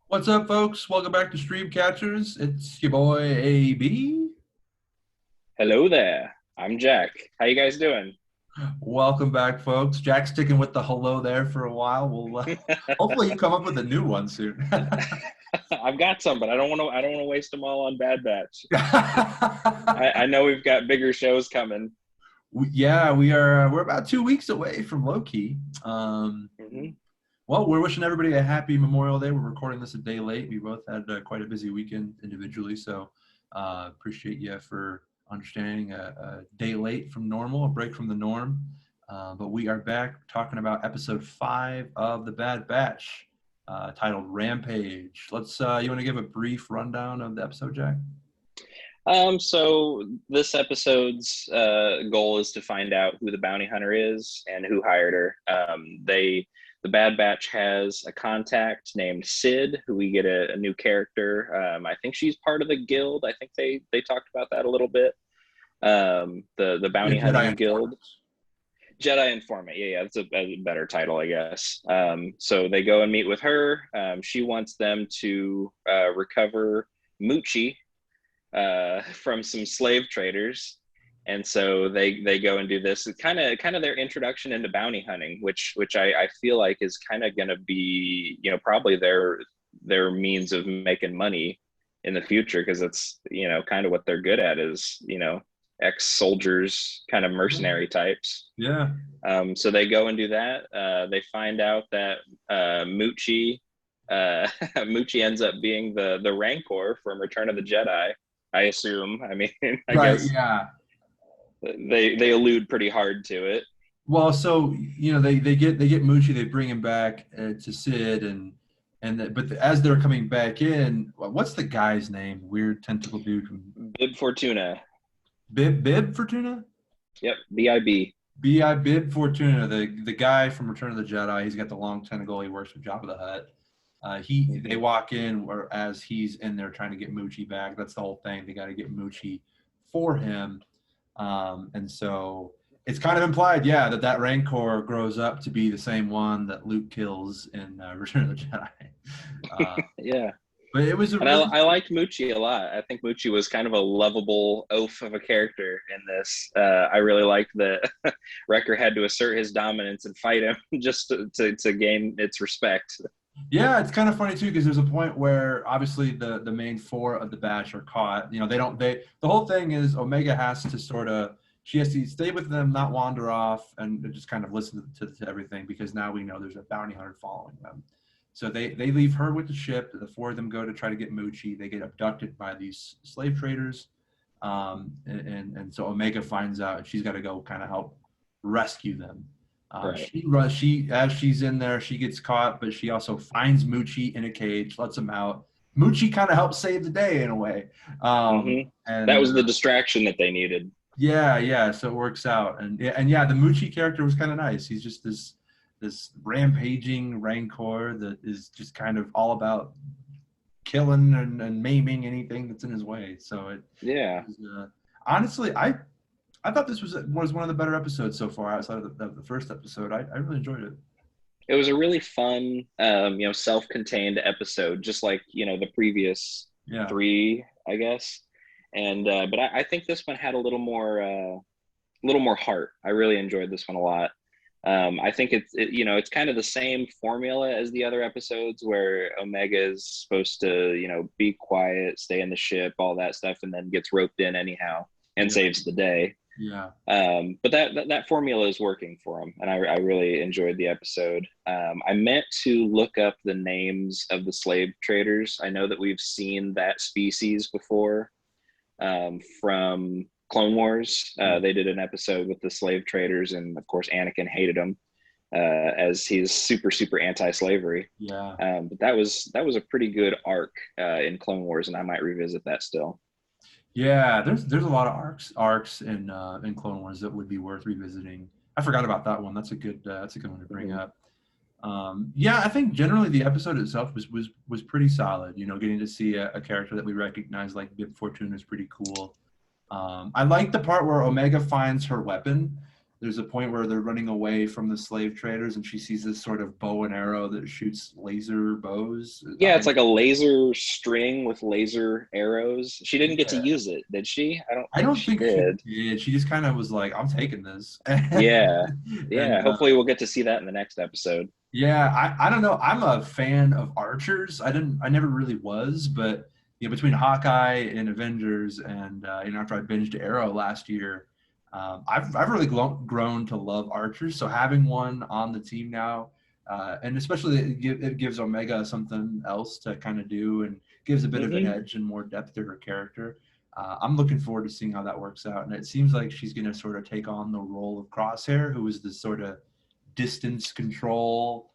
What's up, folks? Welcome back to Stream Catchers. It's your boy AB. Hello there. I'm Jack. How you guys doing? Welcome back, folks. Jack's sticking with the hello there for a while. We'll hopefully you come up with a new one soon. I've got some, but I don't want to waste them all on Bad Batch. I know we've got bigger shows coming. Yeah, we are. We're about 2 weeks away from Loki. Hmm. Well, we're wishing everybody a happy Memorial Day. We're recording this a day late. We both had quite a busy weekend individually, so appreciate you for understanding a day late from normal, a break from the norm. But we are back talking about episode 5 of The Bad Batch, titled Rampage. Let's. You want to give a brief rundown of the episode, Jack? So this episode's goal is to find out who the bounty hunter is and who hired her. The Bad Batch has a contact named Sid, who we get a new character. I think she's part of the guild. I think they talked about that a little bit. The The bounty Jedi hunting guild. Informant. Jedi informant. Yeah, that's a better title, I guess. So they go and meet with her. She wants them to recover Moochie from some slave traders, and so they go and do this. It's kind of their introduction into bounty hunting, which I feel like is kind of going to be probably their means of making money in the future, because it's kind of what they're good at is ex-soldiers, kind of mercenary types. Yeah. So they go and do that. They find out that Moochie Moochie ends up being the Rancor from Return of the Jedi. I assume. I mean, I Right. guess Yeah. they allude pretty hard to it. Well, so they get Moochie, they bring him back to Sid, but as they're coming back in, what's the guy's name? Weird tentacle dude from Bib Fortuna. Bib Fortuna. Yep, BIB. Bib Fortuna, the guy from Return of the Jedi. He's got the long tentacle. He works with Jabba the Hutt. They Mm-hmm. walk in as he's in there trying to get Moochie back. That's the whole thing. They got to get Moochie for him, and so it's kind of implied, yeah, that Rancor grows up to be the same one that Luke kills in Return of the Jedi. Uh, Yeah. but it was a And I, really I liked Moochie a lot. I think Moochie was kind of a lovable oaf of a character in this. I really liked that Wrecker had to assert his dominance and fight him just to gain its respect. Yeah, it's kind of funny too because there's a point where obviously the main four of the batch are caught. The whole thing is Omega has to she has to stay with them, not wander off, and just kind of listen to everything because now we know there's a bounty hunter following them. So they leave her with the ship. The four of them go to try to get Moochie. They get abducted by these slave traders, and so Omega finds out and she's got to go kind of help rescue them. Right. She as she's in there, she gets caught, but she also finds Moochie in a cage, lets him out. Moochie kind of helps save the day in a way, Mm-hmm. That and was the distraction that they needed. yeah, so it works out, and yeah, the Moochie character was kind of nice. He's just this rampaging rancor that is just kind of all about killing and maiming anything that's in his way. So Yeah. honestly, I thought this was one of the better episodes so far outside of the first episode. I really enjoyed it. It was a really fun, self-contained episode, just like the previous Yeah. three, I guess. And but I think this one had a little more heart. I really enjoyed this one a lot. I think it's kind of the same formula as the other episodes, where Omega is supposed to be quiet, stay in the ship, all that stuff, and then gets roped in anyhow and Yeah. saves the day. Yeah. But that formula is working for him, and I really enjoyed the episode. I meant to look up the names of the slave traders. I know that we've seen that species before from Clone Wars. They did an episode with the slave traders, and of course, Anakin hated them as he's super super anti-slavery. Yeah. But that was a pretty good arc in Clone Wars, and I might revisit that still. Yeah, there's a lot of arcs in Clone Wars that would be worth revisiting. I forgot about that one. That's a good one to bring Mm-hmm. up. Yeah, I think generally the episode itself was pretty solid. Getting to see a character that we recognize like Bib Fortuna is pretty cool. I like the part where Omega finds her weapon. there's a point where they're running away from the slave traders, and she sees this sort of bow and arrow that shoots laser bows. Yeah, it's like a laser string with laser arrows. She didn't get to use it, did she? I don't I think don't she think she did. did. She just kind of was like, "I'm taking this," Yeah. and Yeah. Hopefully we'll get to see that in the next episode. yeah, I don't know. I'm a fan of archers. I never really was, but between Hawkeye and Avengers, and after I binged Arrow last year, I've really grown to love archers. So having one on the team now, and especially it gives Omega something else to kind of do, and gives a bit of an Hmm. edge and more depth to her character. I'm looking forward to seeing how that works out, and it seems like she's going to sort of take on the role of Crosshair, who is this sort of distance control,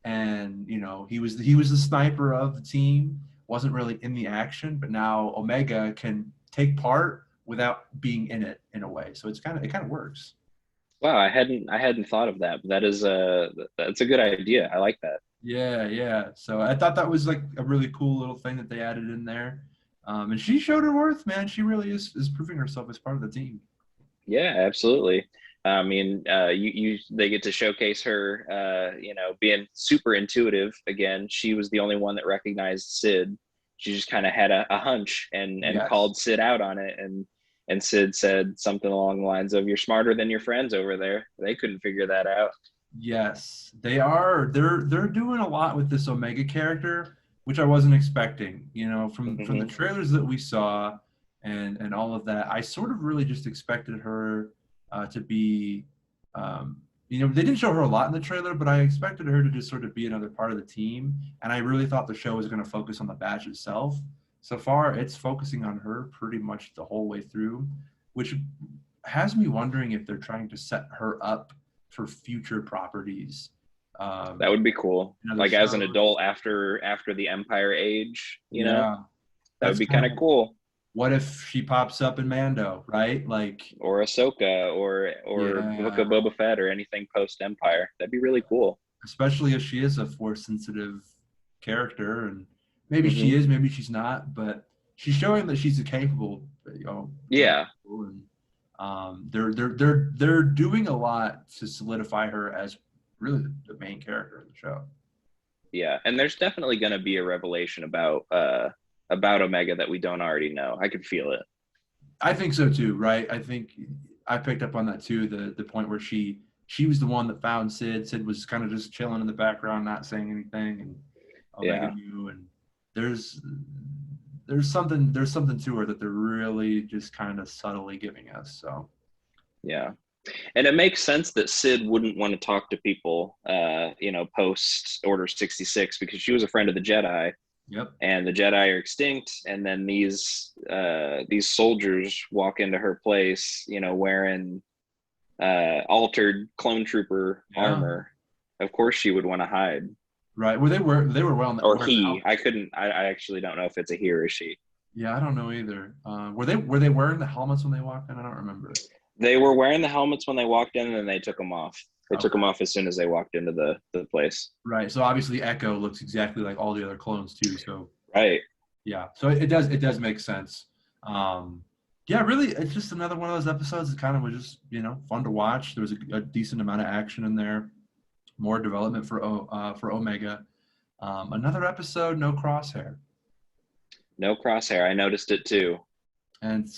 and he was the sniper of the team, wasn't really in the action, but now Omega can take part without being in it in a way, so it kind of works. Wow, I hadn't thought of that, but that's a good idea. I like that. Yeah, so I thought that was like a really cool little thing that they added in there. And she showed her worth, man. She really is proving herself as part of the team. Yeah, absolutely. I mean, they get to showcase her, being super intuitive again. She was the only one that recognized Sid. She just kind of had a hunch and Yes. called Sid out on it, and Sid said something along the lines of, "You're smarter than your friends over there. They couldn't figure that out." Yes, they are. They're doing a lot with this Omega character, which I wasn't expecting. From the Hmm. trailers that we saw, and all of that, I sort of really just expected her to be. They didn't show her a lot in the trailer, but I expected her to just sort of be another part of the team. And I really thought the show was going to focus on the badge itself. So far, it's focusing on her pretty much the whole way through, which has me wondering if they're trying to set her up for future properties. That Um, would be cool. Other Like as an shows. adult after the Empire age, Yeah, that would that's be kind kind of of cool. what if she pops up in Mando, right? Like, Or Ahsoka, or Book yeah, of Boba Fett, or anything post Empire. That'd be really cool. especially if she is a force sensitive character, and maybe she Hmm. is, maybe she's not, but she's showing that she's a capable, Yeah, individual, and they're doing a lot to solidify her as really the main character of the show. yeah. And there's definitely going to be a revelation about Omega that we don't already know. I could feel it. I think so too, right? I think I picked up on that too. The point where she was the one that found Sid. Sid was kind of just chilling in the background, not saying anything, and Omega Yeah, knew. And there's there's something to her that they're really just kind of subtly giving us. So yeah. And it makes sense that Sid wouldn't want to talk to people, post Order 66, because she was a friend of the Jedi, yep, and the Jedi are extinct. And then these soldiers walk into her place, wearing altered clone trooper yeah, armor. Of course, she would want to hide. right. They were Or wearing the he. I helmets. couldn't. I actually don't know if it's a he or a she. Yeah, I don't know either. Were they wearing the helmets when they walked in? I don't remember. They were wearing the helmets when they walked in, and then they took them off. They took them Okay. off as soon as they walked into the place. Right. So obviously Echo looks exactly like all the other clones too. So Right. yeah, so it does make sense. Um, yeah, really, it's just another one of those episodes that kind of was just fun to watch. There was a decent amount of action in there, more development for Omega. Another episode, no Crosshair, No crosshair. I noticed it too. and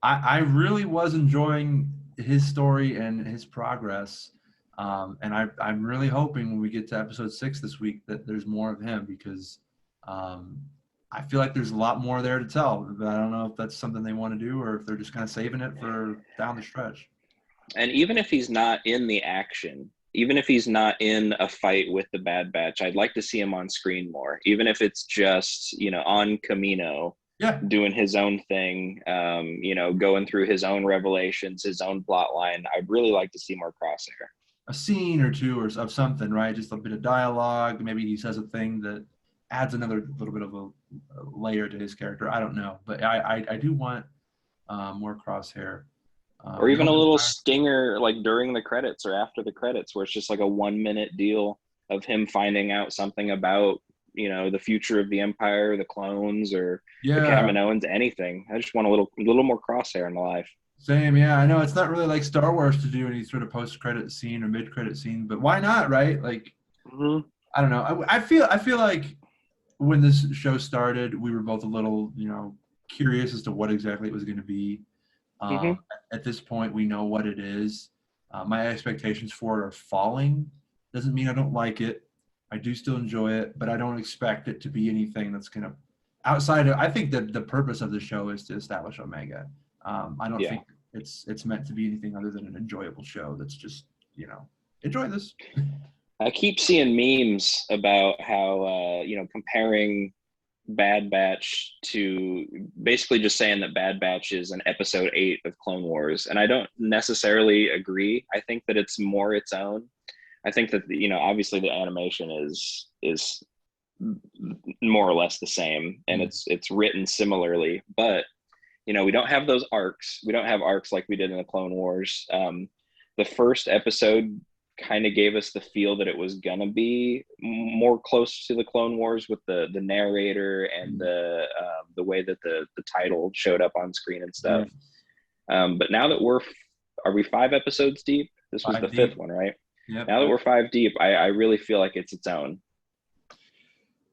I really was enjoying his story and his progress. And I'm really hoping when we get to episode 6 this week that there's more of him, because um, I feel like there's a lot more there to tell. But I don't know if that's something they want to do or if they're just kind of saving it for down the stretch. And even if he's not in the action, even if he's not in a fight with the Bad Batch, I'd like to see him on screen more. Even if it's just on Camino, Yeah, doing his own thing, going through his own revelations, his own plot line. I'd really like to see more Crosshair. a scene or two or of something, right? Just a bit of dialogue. Maybe he says a thing that adds another little bit of a layer to his character. I don't know, but I do want more Crosshair. Or We even know a that. little stinger like during the credits or after the credits, where it's just like a 1 minute deal of him finding out something about the future of the Empire, the clones, or the Yeah, Kaminoans, anything. I just want a little more Crosshair in my life. Same, yeah. I know it's not really like Star Wars to do any sort of post-credit scene or mid-credit scene, but why not, right? Like, Hmm. I don't know. I feel like when this show started, we were both a little, curious as to what exactly it was going to be. Um, Hmm. at this point, we know what it is. My expectations for it are falling. Doesn't mean I don't like it. I do still enjoy it, but I don't expect it to be anything that's going to outside of. I think that the purpose of the show is to establish Omega. I don't Yeah. think it's meant to be anything other than an enjoyable show. That's just enjoy this. I keep seeing memes about how comparing Bad Batch to basically just saying that Bad Batch is an episode 8 of Clone Wars, and I don't necessarily agree. I think that it's more its own. I think that obviously the animation is more or less the same, and Mm. it's written similarly, but we don't have those arcs. We don't have arcs like we did in the Clone Wars. The first episode kind of gave us the feel that it was gonna be more close to the Clone Wars with the narrator and the way that the title showed up on screen and Yeah, stuff. But now that are we 5 episodes deep? This was the five fifth deep. one, right? Yep. Now that we're 5 deep, I really feel like it's its own.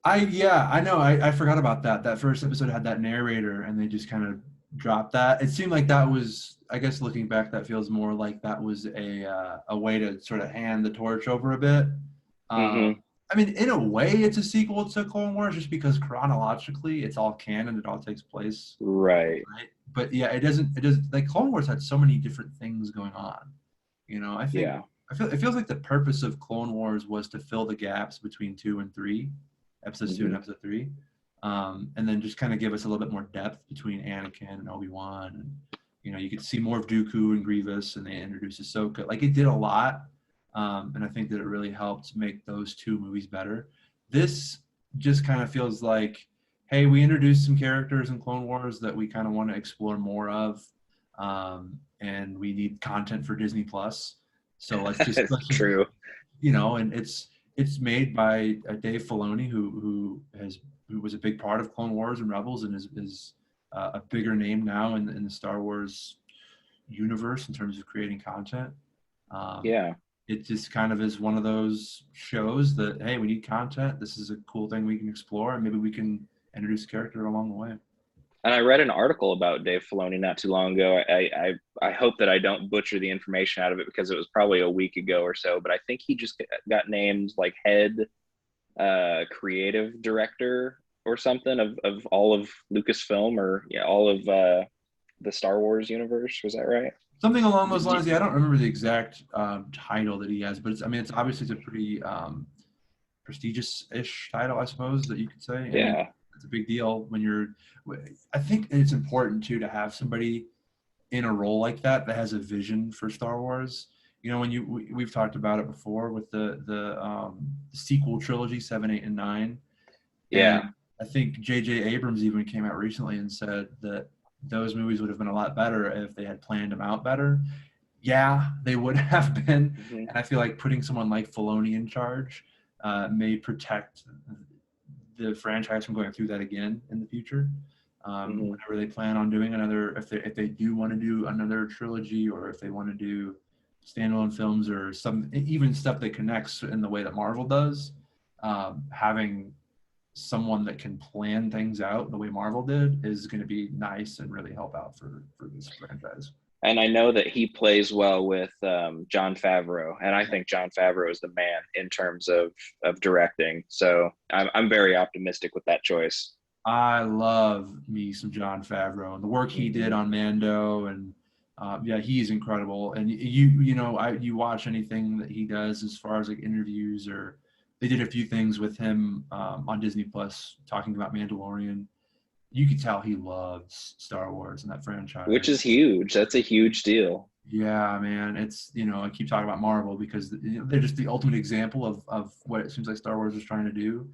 I know. I forgot about that. That first episode had that narrator, and they just kind of dropped that. It seemed like that was, I guess, looking back, that feels more like that was a way to sort of hand the torch over a bit. Hmm. I mean, in a way, it's a sequel to Clone Wars, just because chronologically, it's all canon. It all takes place, Right. right? But yeah, it doesn't. It does like Clone Wars had so many different things going on. I think Yeah. I feel it feels like the purpose of Clone Wars was to fill the gaps between 2 and 3, episodes 2 and Hmm. episode 3, and then just kind of give us a little bit more depth between Anakin and Obi-Wan, and you could see more of Dooku and Grievous, and they introduced Ahsoka. Like it did a lot, and I think that it really helped make those two movies better. This just kind of feels like, hey, we introduced some characters in Clone Wars that we kind of want to explore more of, and we need content for Disney Plus. So let's just True. and it's made by Dave Filoni, who was a big part of Clone Wars and Rebels, and is a bigger name now in the Star Wars universe in terms of creating content. Um, Yeah. it just kind of is one of those shows that, hey, we need content. This is a cool thing we can explore, and maybe we can introduce a character along the way. And I read an article about Dave Filoni not too long ago. I hope that I don't butcher the information out of it because it was probably a week ago or so. But I think he just got named like head creative director or something of all of Lucasfilm or yeah all of the Star Wars universe. Was that right? Something along those D- lines. Yeah, I don't remember the exact title that he has, but I mean, it's a pretty prestigious-ish title, I suppose, that you could say. I mean, yeah. it's a big deal when you're. I think it's important too to have somebody in a role like that has a vision for Star Wars. When we've talked about it before with the sequel trilogy 7, 8, and 9, and Yeah. I think J.J. Abrams even came out recently and said that those movies would have been a lot better if they had planned them out better. Yeah, they would have been, Hmm. and I feel like putting someone like Filoni in charge may protect the franchise from going through that again in the future. Hmm. Whenever they plan on doing another, if they do want to do another trilogy, or if they want to do standalone films or some even stuff that connects in the way that Marvel does, having someone that can plan things out the way Marvel did is going to be nice and really help out for this franchise. And I know that he plays well with John Favreau, and I think John Favreau is the man in terms of directing. So I'm very optimistic with that choice. I love me some John Favreau and the work he did Hmm. on Mando, and yeah, he's incredible. And you watch anything that he does as far as like interviews, or they did a few things with him on Disney Plus talking about Mandalorian. You could tell he loves Star Wars and that Which franchise. is huge. That's a huge deal. Yeah, man. It's, I keep talking about Marvel because they're just the ultimate example of what it seems like Star Wars is trying to do,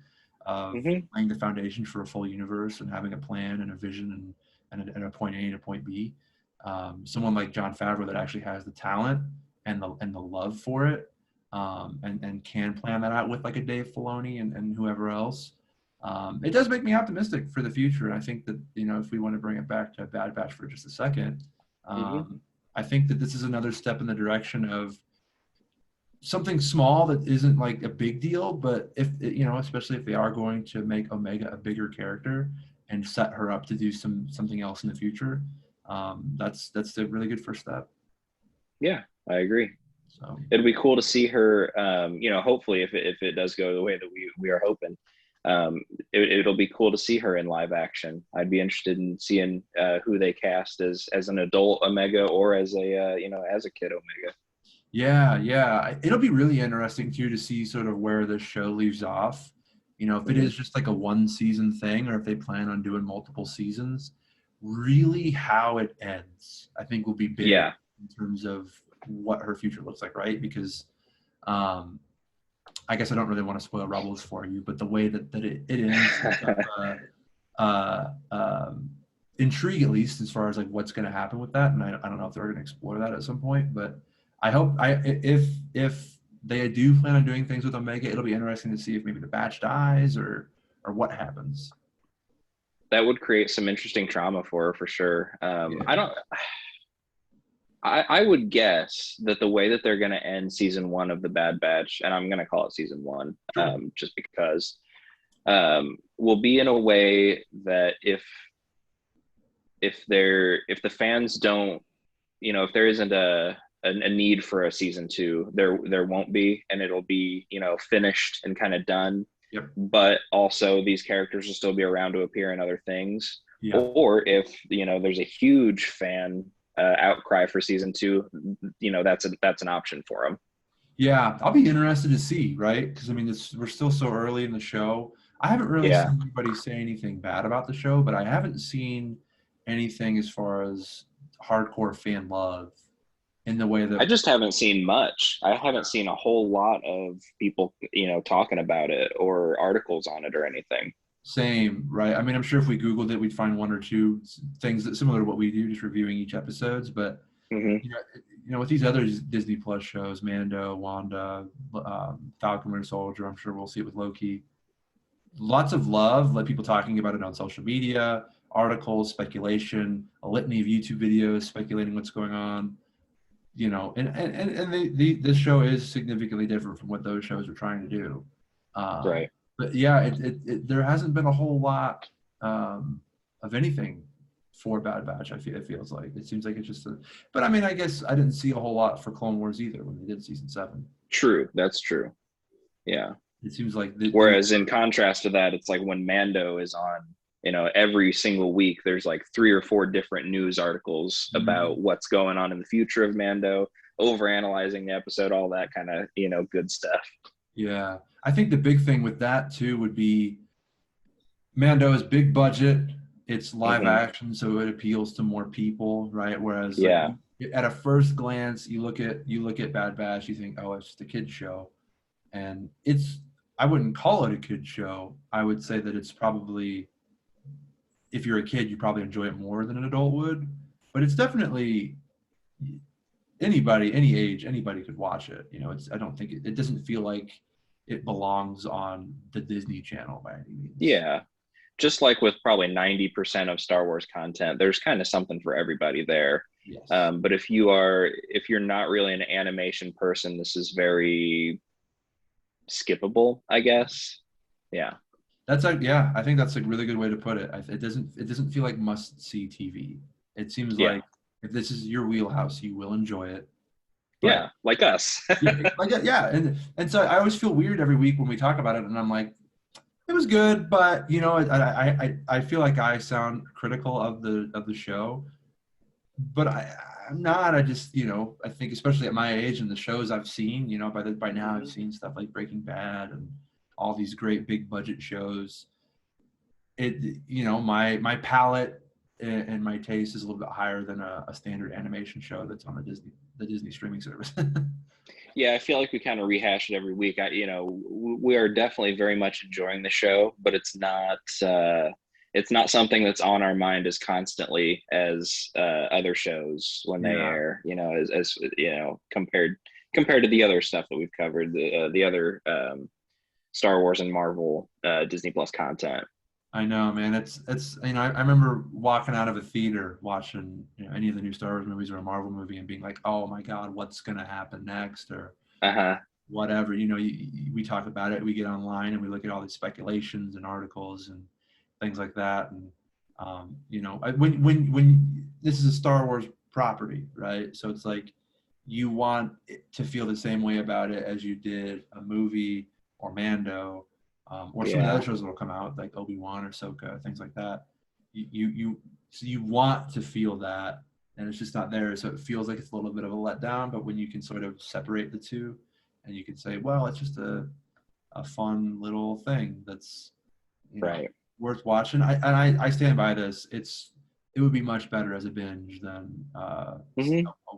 of Hmm. laying the foundation for a full universe and having a plan and a vision and a point A and a point B. Someone like John Favreau that actually has the talent and the love for it, and can plan that out with like a Dave Filoni and whoever else. It does make me optimistic for the future. And I think that, if we want to bring it back to Bad Batch for just a second, Hmm. I think that this is another step in the direction of something small that isn't like a big deal, but if especially if they are going to make Omega a bigger character and set her up to do something else in the future, that's a really good first step. Yeah, I agree. So It'll be cool to see her. Hopefully, if it does go the way that we are hoping, it'll be cool to see her in live action. I'd be interested in seeing who they cast as an adult Omega or as a as a kid Omega. yeah, it'll be really interesting too to see sort of where this show leaves off. If it Hmm. is just like a one season thing, or if they plan on doing multiple seasons, really how it ends, I think will be big Yeah. in terms of what her future looks like, right? Because um, I guess I don't really want to spoil Rebels for you, but the way that it ends sets up intrigue, at least as far as like what's going to happen with that. And I don't know if they're going to explore that at some point, but I hope if they do plan on doing things with Omega, it'll be interesting to see if maybe the batch dies or what happens. That would create some interesting trauma for her for sure. Yeah, I don't. I would guess that the way that they're going to end season one of the Bad Batch, and I'm going to call it season one, sure. just because, will be in a way that if the fans don't, if there isn't a need for a season two, there won't be, and it'll be finished and kind of done. Yep. But also these characters will still be around to appear in other things. Yeah. Or if there's a huge fan outcry for season two, that's an option for them. Yeah, I'll be interested to see, right? Because I mean, we're still so early in the show. I haven't really Yeah, seen anybody say anything bad about the show, but I haven't seen anything as far as hardcore fan love in the way I that just haven't seen much. I haven't seen a whole lot of people talking about it or articles on it or anything. same, right? I mean, I'm sure if we Googled it, we'd find one or two things that similar to what we do, just reviewing each episodes. But Hmm. you know, with these other Disney Plus shows, Mando, Wanda, Falcon Winter Soldier, I'm sure we'll see it with Loki. Lots of love, like people talking about it on social media, articles, speculation, a litany of YouTube videos speculating what's going on. This show is significantly different from what those shows are trying to do. Right. But yeah, there hasn't been a whole lot of anything for Bad Batch. It feels like it seems like it's just but I mean, I guess I didn't see a whole lot for Clone Wars either when they did season 7. True. That's true. Yeah. It seems like Whereas in contrast to that, it's like when Mando is on, every single week, there's like 3 or 4 different news articles Mhm. about what's going on in the future of Mando, over analyzing the episode, all that kind of, good stuff. Yeah, I think the big thing with that too would be Mando is big budget. It's live Hmm. action, so it appeals to more people, right? Whereas, like Yeah. at a first glance, you look at Bad Batch, you think, oh, it's just a kids show, and I wouldn't call it a kids show. I would say that it's probably, if you're a kid, you probably enjoy it more than an adult would, but it's definitely anybody, any age, anybody could watch it. I don't think it doesn't feel like it belongs on the Disney Channel by any means. Yeah. Just like with probably 90% of Star Wars content, there's kind of something for everybody there. Yes. But if you're not really an animation person, this is very skippable, I guess. Yeah. Yeah, I think that's a really good way to put it. It doesn't feel like must see TV. It seems Yeah. like if this is your wheelhouse, you will enjoy it. But Yeah. Like us. yeah, yeah, and so I always feel weird every week when we talk about it, and I'm like, it was good, but I feel like I sound critical of the show, but I'm not. I just I think especially at my age and the shows I've seen, by now I've Mhm. seen stuff like Breaking Bad and all these great big budget shows. My palate and my taste is a little bit higher than a standard animation show that's on the Disney streaming service. Yeah, I feel like we kind of rehash it every week. We are definitely very much enjoying the show, but it's not something that's on our mind as constantly as other shows when they Yeah. air. As compared to the other stuff that we've covered, the other Star Wars and Marvel Disney Plus content. I know, man. It's I remember walking out of a theater watching any of the new Star Wars movies or a Marvel movie and being like, oh my God, what's gonna happen next or Uh-huh. whatever. We talk about it. We get online and we look at all these speculations and articles and things like that. And when this is a Star Wars property, right? So it's like you want it to feel the same way about it as you did a movie or Mando, or some of the other shows that will come out like Obi-Wan or Ahsoka, things like that. So you want to feel that, and it's just not there. So it feels like it's a little bit of a letdown. But when you can sort of separate the two, and you can say, well, it's just a fun little thing that's Right. worth watching. I stand by this. It would be much better as a binge than a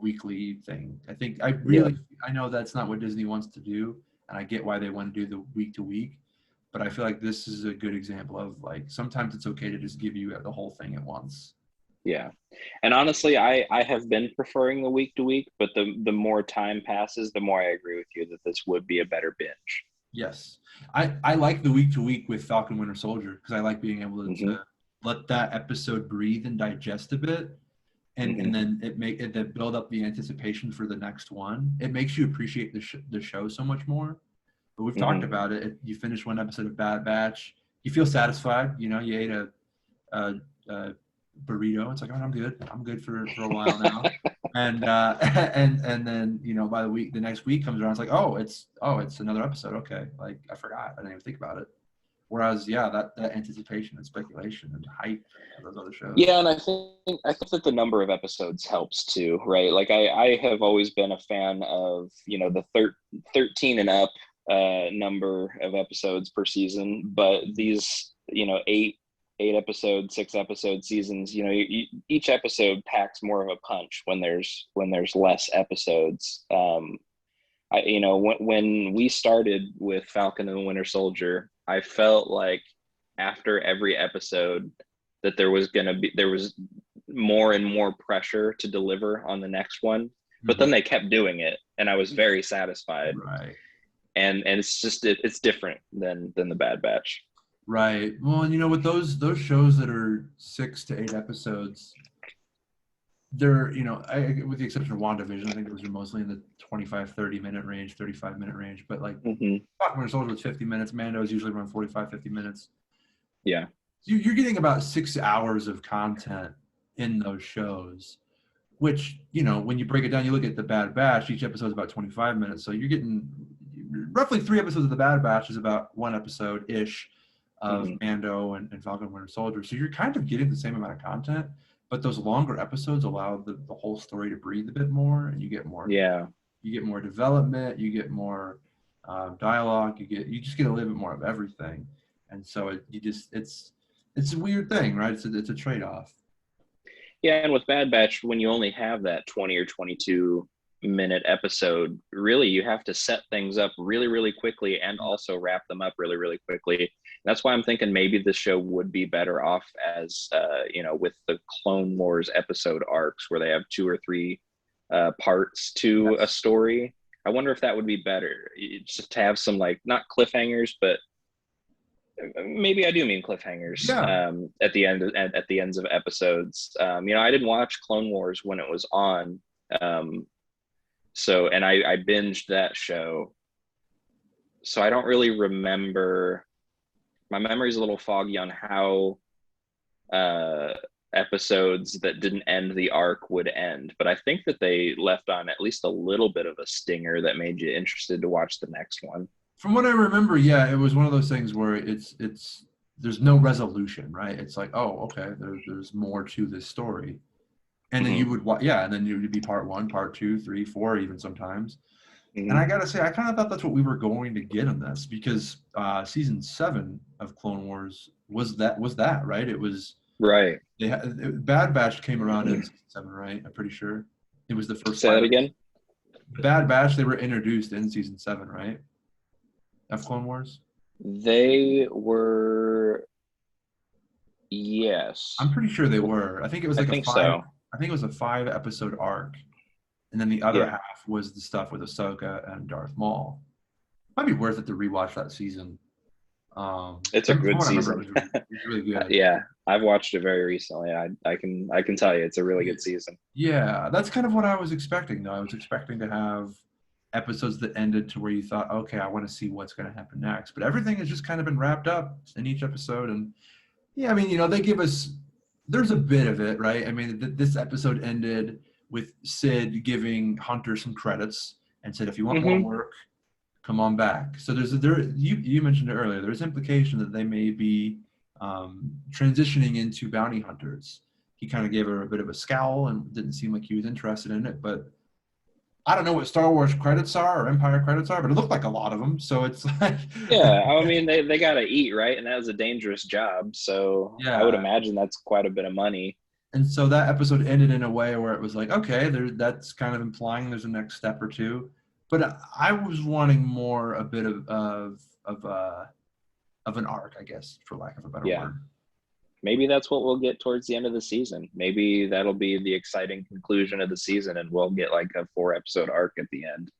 weekly thing. I know that's not what Disney wants to do, and I get why they want to do the week to week, but I feel like this is a good example of like sometimes it's okay to just give you the whole thing at once. Yeah. And honestly, I have been preferring the week to week, but the more time passes, the more I agree with you that this would be a better binge. Yes. I like the week to week with Falcon Winter Soldier because I like being able to let that episode breathe and digest a bit. And then it build up the anticipation for the next one. It makes you appreciate the show so much more. But we've talked about it. You finish one episode of Bad Batch, you feel satisfied. You ate a burrito. It's like, oh, I'm good. I'm good for a while now. And and then by the next week comes around, it's like, oh, it's another episode. Okay, like I forgot. I didn't even think about it. Whereas, that anticipation and speculation and hype of those other shows. Yeah, and I think that the number of episodes helps too, right? Like I have always been a fan of the 13 and up number of episodes per season, but these eight episode, 6 episode seasons, each episode packs more of a punch when there's less episodes. When we started with Falcon and the Winter Soldier, I felt like after every episode that there was more and more pressure to deliver on the next one, but then they kept doing it, and I was very satisfied. Right. And it's just it's different than the Bad Batch. Right. Well, and with those shows that are 6 to 8 episodes, they're with the exception of WandaVision, I think those are mostly in the 25-30 minute range, 35-minute range. But like Winter Soldier was 50 minutes, Mando is usually around 45-50 minutes. Yeah. You're getting about 6 hours of content in those shows, which when you break it down, you look at the Bad Batch, each episode is about 25 minutes, so you're getting roughly 3 episodes of the Bad Batch is about 1 episode ish of Mando and Falcon Winter Soldier. So you're kind of getting the same amount of content, but those longer episodes allow the whole story to breathe a bit more, and you get more development, you get more dialogue, you just get a little bit more of everything. And so it's a weird thing, right? It's a trade-off. Yeah, and with Bad Batch, when you only have that 20 or 22-minute episode, really you have to set things up really, really quickly and also wrap them up really, really quickly. That's why I'm thinking maybe the show would be better off as, with the Clone Wars episode arcs where they have 2 or 3 parts to a story. I wonder if that would be better, just to have some not cliffhangers, but maybe I do mean cliffhangers at the ends of episodes. I didn't watch Clone Wars when it was on, so I binged that show, so I don't really remember. My memory's a little foggy on how episodes that didn't end the arc would end, but I think that they left on at least a little bit of a stinger that made you interested to watch the next one. From what I remember, it was one of those things where there's no resolution, right? It's like, oh, okay, there's more to this story, and then you would and then it would be part 1, part 2, 3, 4, even sometimes. And I gotta say, I kind of thought that's what we were going to get in this, because season 7 of Clone Wars was that right? It was right. Bad Batch came around in season 7, right? I'm pretty sure it was the first. Say that again. Bad Batch, they were introduced in season 7, right? Of Clone Wars? They were, yes. I'm pretty sure they were. I think it was I think it was a 5-episode arc, and then the other half was the stuff with Ahsoka and Darth Maul. Might be worth it to rewatch that season. It's a From good what I remember, season. it was really good. Yeah, I've watched it very recently. I can tell you it's a really good season. Yeah, that's kind of what I was expecting, though. I was expecting to have episodes that ended to where you thought, okay, I want to see what's going to happen next. But everything has just kind of been wrapped up in each episode. And yeah, I mean, they give us, there's a bit of it, right? I mean, this episode ended with Sid giving Hunter some credits and said, if you want more Hmm. work, come on back. So you mentioned it earlier. There's implication that they may be transitioning into bounty hunters. He kind of gave her a bit of a scowl and didn't seem like he was interested in it. But I don't know what Star Wars credits are or Empire credits are, but it looked like a lot of them. So it's like, Yeah, I mean they got to eat, right? And that was a dangerous job. So I would yeah. imagine that's quite a bit of money. And so that episode ended in a way where it was like, okay, that's kind of implying there's a next step or two. But I was wanting more a bit of an arc, I guess, for lack of a better Yeah. word. Maybe that's what we'll get towards the end of the season. Maybe that'll be the exciting conclusion of the season and we'll get like a 4 episode arc at the end.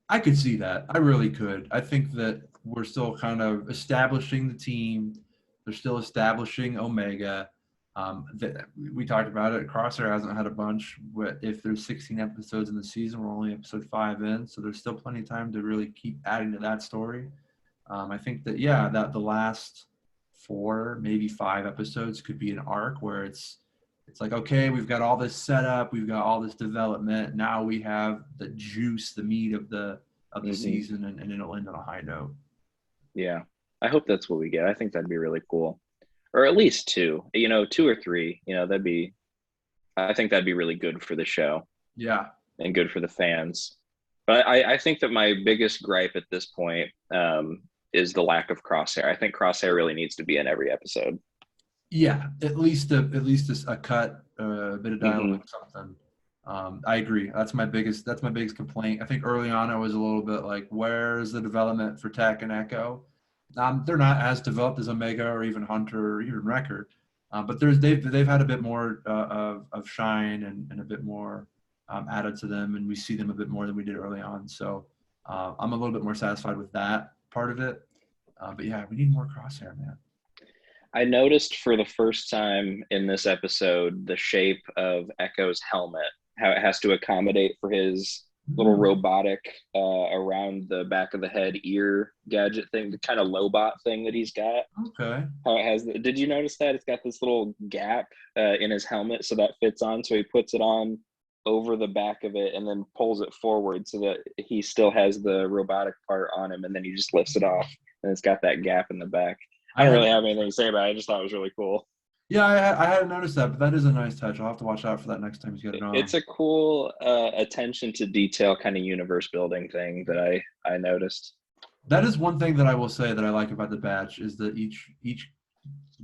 I could see that. I really could. I think that we're still kind of establishing the team. They're still establishing Omega. We talked about it. Crosshair hasn't had a bunch. If there's 16 episodes in the season, we're only episode 5 in, so there's still plenty of time to really keep adding to that story. I think that that the last 4, maybe 5 episodes could be an arc where it's like, okay, we've got all this set up, we've got all this development. Now we have the juice, the meat of the season, and it'll end on a high note. Yeah. I hope that's what we get. I think that'd be really cool. Or at least 2, 2 or 3, I think that'd be really good for the show Yeah. and good for the fans. But I think that my biggest gripe at this point is the lack of Crosshair. I think Crosshair really needs to be in every episode. Yeah, at least a cut, a bit of Hmm. dialogue, something. I agree. That's my biggest complaint. I think early on I was a little bit like, where's the development for Tech and Echo? They're not as developed as Omega or even Hunter or even Wrecker, but they've had a bit more of shine and a bit more added to them, and we see them a bit more than we did early on. So I'm a little bit more satisfied with that part of it. But yeah, we need more Crosshair, man. I noticed for the first time in this episode the shape of Echo's helmet, how it has to accommodate for his little Mm, robotic around the back of the head ear gadget thing, the kind of Lobot thing that he's got. okay. How it has did you notice that it's got this little gap in his helmet so that fits on, so he puts it on over the back of it and then pulls it forward so that he still has the robotic part on him, and then he just lifts it off and it's got that gap in the back. I I don't had really have anything to say about it. I just thought it was really cool. Yeah, I hadn't noticed that, but that is a nice touch. I'll have to watch out for that next time he's got it on. It's a cool attention to detail kind of universe building thing that I noticed. That is one thing that I will say that I like about the batch is that each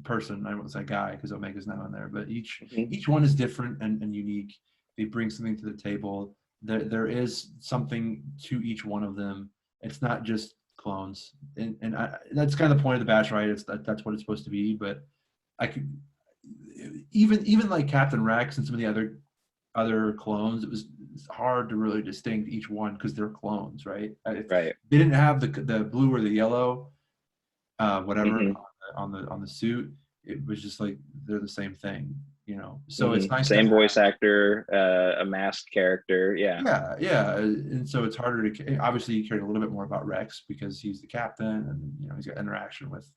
person, I won't say guy because Omega's now in there, but each Hmm. each one is different and unique. They bring something to the table. There is something to each one of them. It's not just clones, and that's kind of the point of the batch, right? That's what it's supposed to be. But I could even like Captain Rex and some of the other clones, it was hard to really distinct each one because they're clones, right? If Right. they didn't have the blue or the yellow, whatever Hmm. on the suit, it was just like they're the same thing, So it's nice to Same have, voice actor, a masked character. Yeah. yeah, yeah, and so it's harder to obviously you cared a little bit more about Rex because he's the captain and he's got interaction with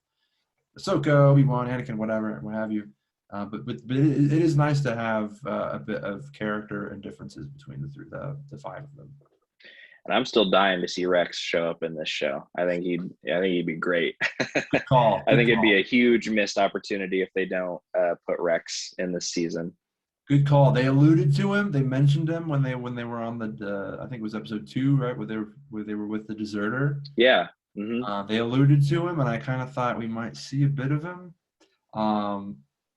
Ahsoka, Obi-Wan, Anakin, whatever, what have you. But it is nice to have a bit of character and differences between the 5 of them. And I'm still dying to see Rex show up in this show. I think he'd be great. Good call. I Good think it'd call. be a huge missed opportunity if they don't put Rex in this season. Good call. They alluded to him. They mentioned him when they were on I think it was episode 2, right, where they were with the deserter. Yeah. Hmm. They alluded to him, and I kind of thought we might see a bit of him.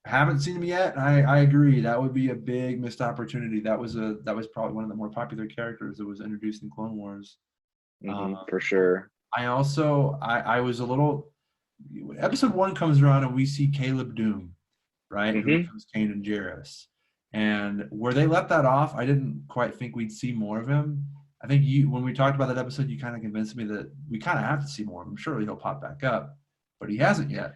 Haven't seen him yet. I agree. That would be a big missed opportunity. That was probably one of the more popular characters that was introduced in Clone Wars. For sure. I was a little. Episode 1 comes around and we see Caleb Doom, right, who Hmm. becomes Kanan Jarrus, and where they left that off, I didn't quite think we'd see more of him. I think when we talked about that episode, you kind of convinced me that we kind of have to see more of him. Surely he'll pop back up. but he hasn't yet.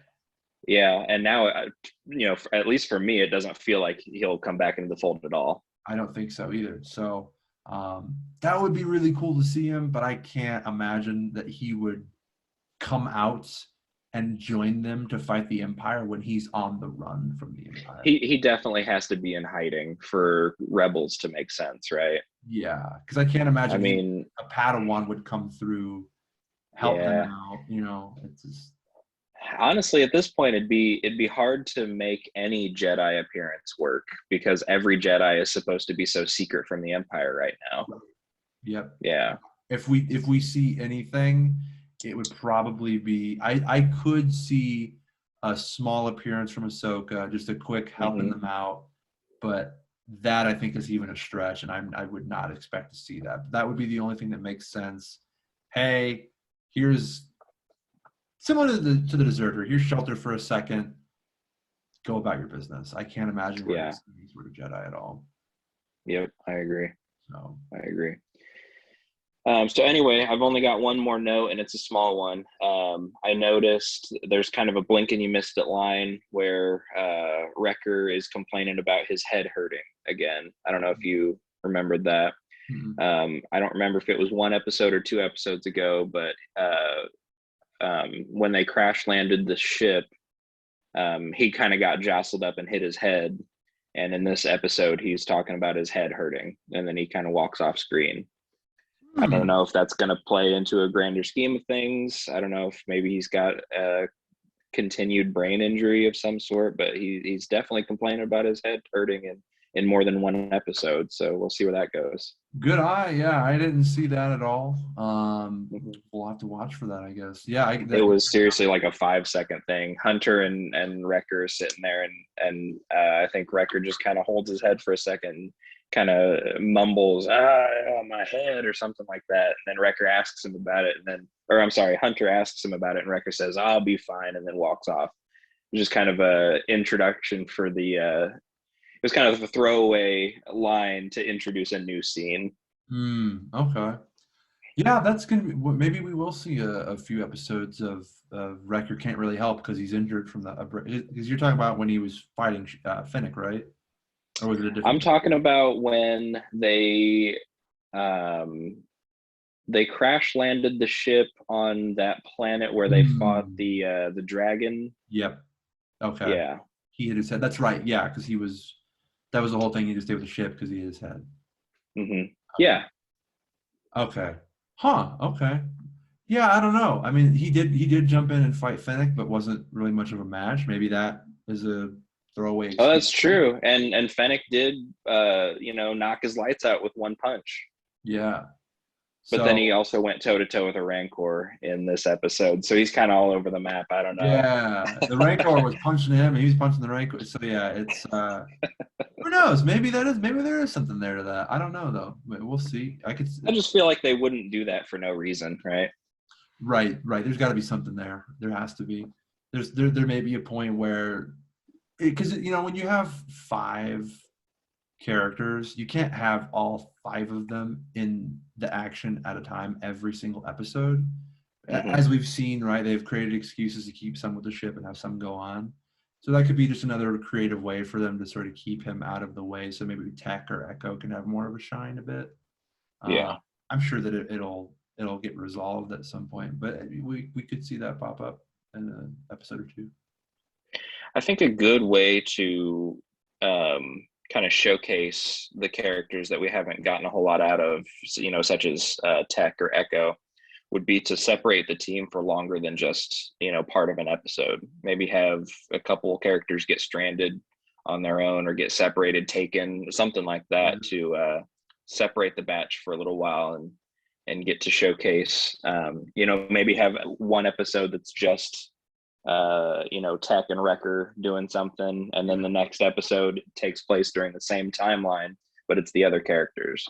Yeah, and now, at least for me, it doesn't feel like he'll come back into the fold at all. I don't think so either. So that would be really cool to see him, but I can't imagine that he would come out and join them to fight the Empire when he's on the run from the Empire. He definitely has to be in hiding for Rebels to make sense, right? Yeah, because I can't imagine I mean, a Padawan would come through, help them yeah. out. It's just Honestly, at this point, it'd be hard to make any Jedi appearance work because every Jedi is supposed to be so secret from the Empire right now. yep. Yeah. If we see anything, it would probably be I could see a small appearance from Ahsoka, just a quick helping them out, but that I think is even a stretch, and I would not expect to see that. That would be the only thing that makes sense. Hey, here's similar to the deserter. Here's shelter for a second. Go about your business. I can't imagine we're going to see these sort of Jedi at all. Yep, I agree. So I agree. So anyway, I've only got one more note, and it's a small one. I noticed there's kind of a blink and you missed it line where Wrecker is complaining about his head hurting again. I don't know if you remembered that. I don't remember if it was one episode or 2 episodes ago, but when they crash landed the ship, he kind of got jostled up and hit his head. And in this episode, he's talking about his head hurting, and then he kind of walks off screen. I don't know if that's going to play into a grander scheme of things. I don't know if maybe he's got a continued brain injury of some sort, but he's definitely complaining about his head hurting in more than one episode. So we'll see where that goes. good eye. Yeah, I didn't see that at all. We'll have to watch for that, I guess. Yeah, it was seriously like a 5-second thing. Hunter and Wrecker are sitting there, and I think Wrecker just kind of holds his head for a second, kind of mumbles, on my head or something like that. And then Wrecker asks him about it, Hunter asks him about it, and Wrecker says, I'll be fine, and then walks off. It was just kind of a introduction for it was kind of a throwaway line to introduce a new scene. Okay. Yeah, that's gonna be, maybe we will see a few episodes of Wrecker can't really help because he's injured from because you're talking about when he was fighting Fennec, right? Or was it a different? I'm talking about when they crash landed the ship on that planet where they fought the dragon. Yep. Okay. Yeah. He hit his head. That's right. Yeah, because that was the whole thing. He just stayed with the ship because he hit his head. Yeah. Okay. Huh. Okay. Yeah, I don't know. I mean, he did jump in and fight Fennec, but wasn't really much of a match. Maybe that is a throwaway excuse. Oh, that's true. And Fennec did knock his lights out with one punch. Yeah. But then he also went toe-to-toe with a Rancor in this episode. So he's kind of all over the map. I don't know. Yeah. The Rancor was punching him, and he was punching the Rancor. So, yeah, it's who knows? Maybe there is something there to that. I don't know, though. We'll see. I just feel like they wouldn't do that for no reason, right? Right. There's got to be something there. There has to be. There may be a point where, because when you have 5 characters, you can't have all 5 of them in the action at a time every single episode. As we've seen, right, they've created excuses to keep some with the ship and have some go on. So that could be just another creative way for them to sort of keep him out of the way. So maybe Tech or Echo can have more of a shine a bit. Yeah. I'm sure that it'll get resolved at some point, but we could see that pop up in an episode or 2. I think a good way to kind of showcase the characters that we haven't gotten a whole lot out of, such as Tech or Echo, would be to separate the team for longer than just, part of an episode. Maybe have a couple characters get stranded on their own or get separated, taken, something like that, to separate the batch for a little while and get to showcase, maybe have one episode that's just Tech and Wrecker doing something, and then the next episode takes place during the same timeline, but it's the other characters.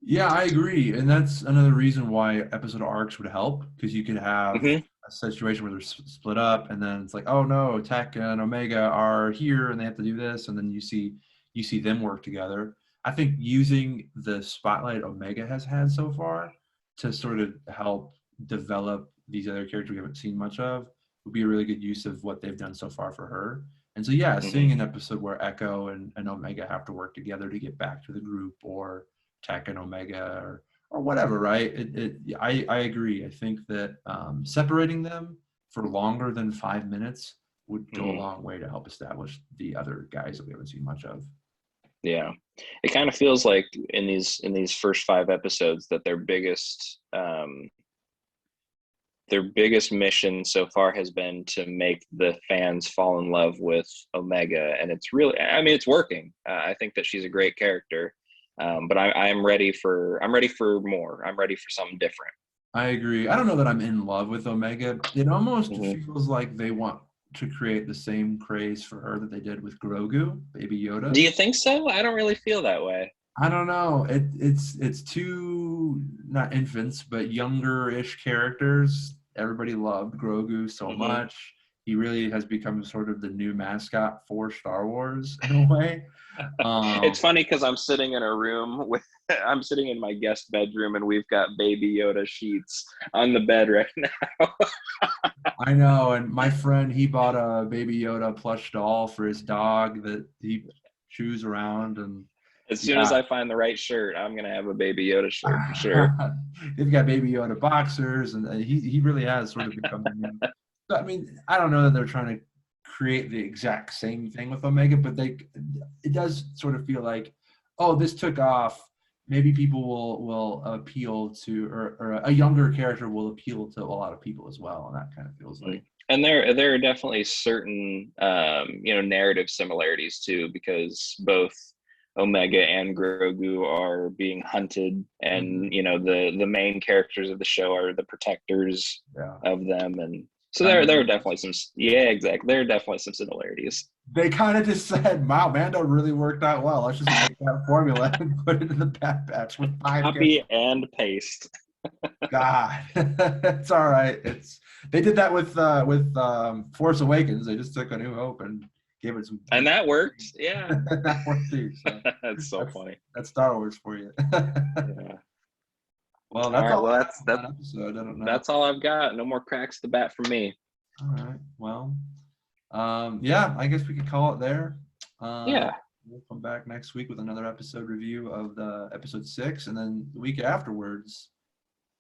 Yeah, I agree, and that's another reason why episode arcs would help, because you could have a situation where they're split up, and then it's like, oh no, Tech and Omega are here, and they have to do this, and then you see them work together. I think using the spotlight Omega has had so far to sort of help develop these other characters we haven't seen much of would be a really good use of what they've done so far for her. And so, yeah, seeing an episode where Echo and Omega have to work together to get back to the group, or Tech and Omega, or whatever, right? I agree. I think that separating them for longer than 5 minutes would go a long way to help establish the other guys that we haven't seen much of. Yeah, it kind of feels like in these first 5 episodes that their biggest mission so far has been to make the fans fall in love with Omega, and it's really, I mean, it's working. I think that she's a great character, but I'm ready for more. I'm ready for something different. I agree. I don't know that I'm in love with Omega. It almost feels like they want to create the same craze for her that they did with Grogu, Baby Yoda. Do you think so? I don't really feel that way. I don't know. It's two, not infants, but younger-ish characters. Everybody loved Grogu so much. He really has become sort of the new mascot for Star Wars in a way. It's funny because I'm sitting in my guest bedroom, and we've got Baby Yoda sheets on the bed right now. I know, and my friend, he bought a Baby Yoda plush doll for his dog that he chews around, and as soon as I find the right shirt, I'm gonna have a Baby Yoda shirt for sure. They've got Baby Yoda boxers, and he really has sort of become the new. So, I mean, I don't know that they're trying to create the exact same thing with Omega, but it does sort of feel like, oh, this took off. Maybe people will appeal to, or a younger character will appeal to a lot of people as well, and that kind of feels like. And there are definitely certain narrative similarities too, because both Omega and Grogu are being hunted, and the main characters of the show are the protectors of them, and so there are definitely some exactly, there are definitely some similarities. They kind of just said, wow, Mando really worked out well. Let's just take that formula and put it in the Bad Batch with 5 copy and paste. God, it's all right. They did that with Force Awakens. They just took A New Hope and gave it some, and that worked. Yeah, that worked too. So that's funny. That's Star Wars for you. Yeah. Well, that's all. Well, that episode. I don't know. That's all I've got. No more cracks to bat from me. All right. Well, yeah, I guess we could call it there. Yeah. We'll come back next week with another episode review of the episode 6, and then the week afterwards,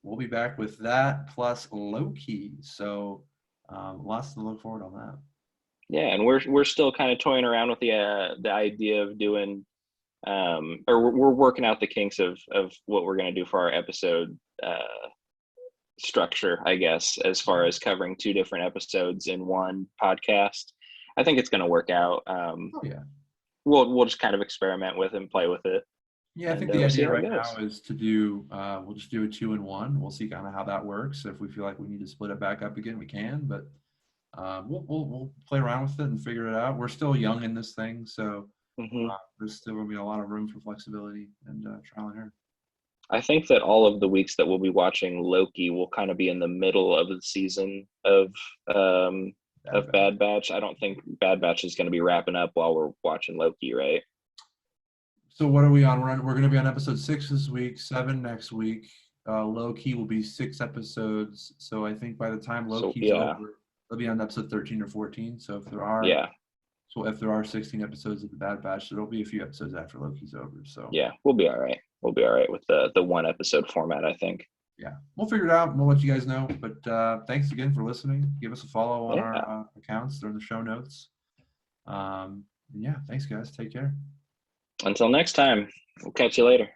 we'll be back with that plus Loki. So, lots to look forward on that. Yeah, and we're still kind of toying around with the idea of doing. Or we're working out the kinks of what we're going to do for our episode structure, I guess, as far as covering 2 different episodes in one podcast. I think it's going to work out. We'll just kind of experiment with and play with it. Yeah, I think the idea right now is to do, we'll just do a 2-in-1. We'll see kind of how that works. If we feel like we need to split it back up again, we can, but we'll play around with it and figure it out. We're still young in this thing, so there's still going to be a lot of room for flexibility and trial and error. I think that all of the weeks that we'll be watching Loki will kind of be in the middle of the season of Bad Batch. I don't think Bad Batch is going to be wrapping up while we're watching Loki, right? So what are we on? We're going to be on episode 6 this week, 7 next week. Loki will be 6 episodes. So I think by the time Loki's over, they'll be on episode 13 or 14. So if there are So if there are 16 episodes of the Bad Batch, there'll be a few episodes after Loki's over. So yeah, we'll be all right. We'll be all right with the 1 episode format, I think. Yeah, we'll figure it out. We'll let you guys know. But thanks again for listening. Give us a follow on our accounts. They're in the show notes. Yeah, thanks guys. Take care. Until next time, we'll catch you later.